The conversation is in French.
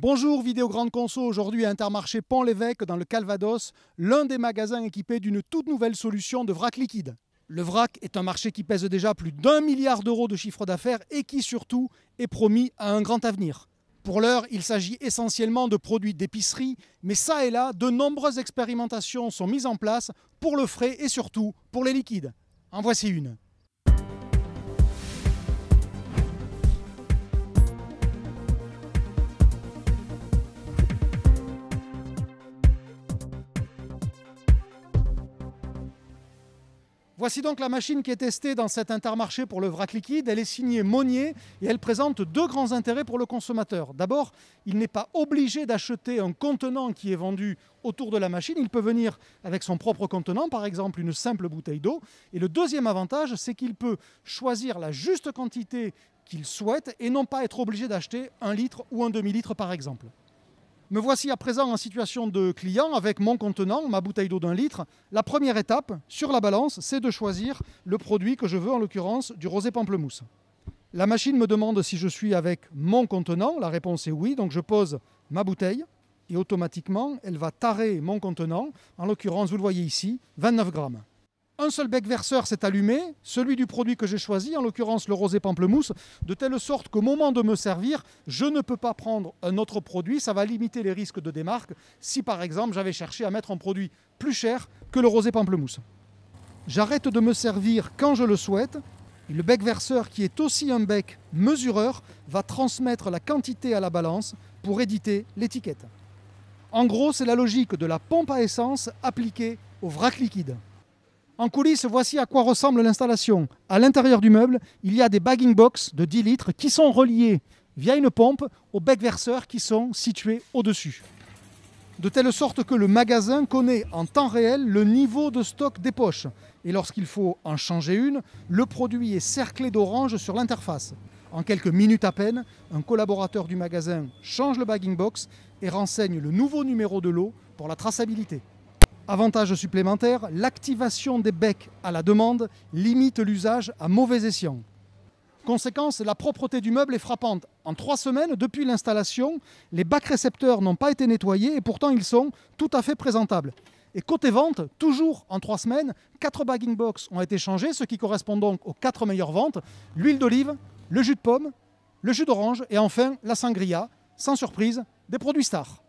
Bonjour, Vidéo Grande Conso, aujourd'hui à Intermarché Pont-l'Évêque dans le Calvados, l'un des magasins équipés d'une toute nouvelle solution de vrac liquide. Le vrac est un marché qui pèse déjà plus d'1 milliard d'euros de chiffre d'affaires et qui surtout est promis à un grand avenir. Pour l'heure, il s'agit essentiellement de produits d'épicerie, mais ça et là, de nombreuses expérimentations sont mises en place pour le frais et surtout pour les liquides. En voici une. Voici donc la machine qui est testée dans cet Intermarché pour le vrac liquide. Elle est signée Monnier et elle présente deux grands intérêts pour le consommateur. D'abord, il n'est pas obligé d'acheter un contenant qui est vendu autour de la machine. Il peut venir avec son propre contenant, par exemple une simple bouteille d'eau. Et le deuxième avantage, c'est qu'il peut choisir la juste quantité qu'il souhaite et non pas être obligé d'acheter 1 litre ou un demi-litre par exemple. Me voici à présent en situation de client avec mon contenant, ma bouteille d'eau d'1 litre. La première étape sur la balance, c'est de choisir le produit que je veux, en l'occurrence du rosé pamplemousse. La machine me demande si je suis avec mon contenant. La réponse est oui, donc je pose ma bouteille et automatiquement, elle va tarer mon contenant. En l'occurrence, vous le voyez ici, 29 grammes. Un seul bec verseur s'est allumé, celui du produit que j'ai choisi, en l'occurrence le rosé pamplemousse, de telle sorte qu'au moment de me servir, je ne peux pas prendre un autre produit. Ça va limiter les risques de démarque si par exemple j'avais cherché à mettre un produit plus cher que le rosé pamplemousse. J'arrête de me servir quand je le souhaite. Et le bec verseur, qui est aussi un bec mesureur, va transmettre la quantité à la balance pour éditer l'étiquette. En gros, c'est la logique de la pompe à essence appliquée au vrac liquide. En coulisses, voici à quoi ressemble l'installation. À l'intérieur du meuble, il y a des bagging box de 10 litres qui sont reliés via une pompe aux becs verseurs qui sont situés au-dessus. De telle sorte que le magasin connaît en temps réel le niveau de stock des poches. Et lorsqu'il faut en changer une, le produit est cerclé d'orange sur l'interface. En quelques minutes à peine, un collaborateur du magasin change le bagging box et renseigne le nouveau numéro de lot pour la traçabilité. Avantage supplémentaire, l'activation des becs à la demande limite l'usage à mauvais escient. Conséquence, la propreté du meuble est frappante. En 3 semaines, depuis l'installation, les bacs récepteurs n'ont pas été nettoyés et pourtant ils sont tout à fait présentables. Et côté vente, toujours en 3 semaines, 4 bagging box ont été changés, ce qui correspond donc aux 4 meilleures ventes. L'huile d'olive, le jus de pomme, le jus d'orange et enfin la sangria, sans surprise, des produits stars.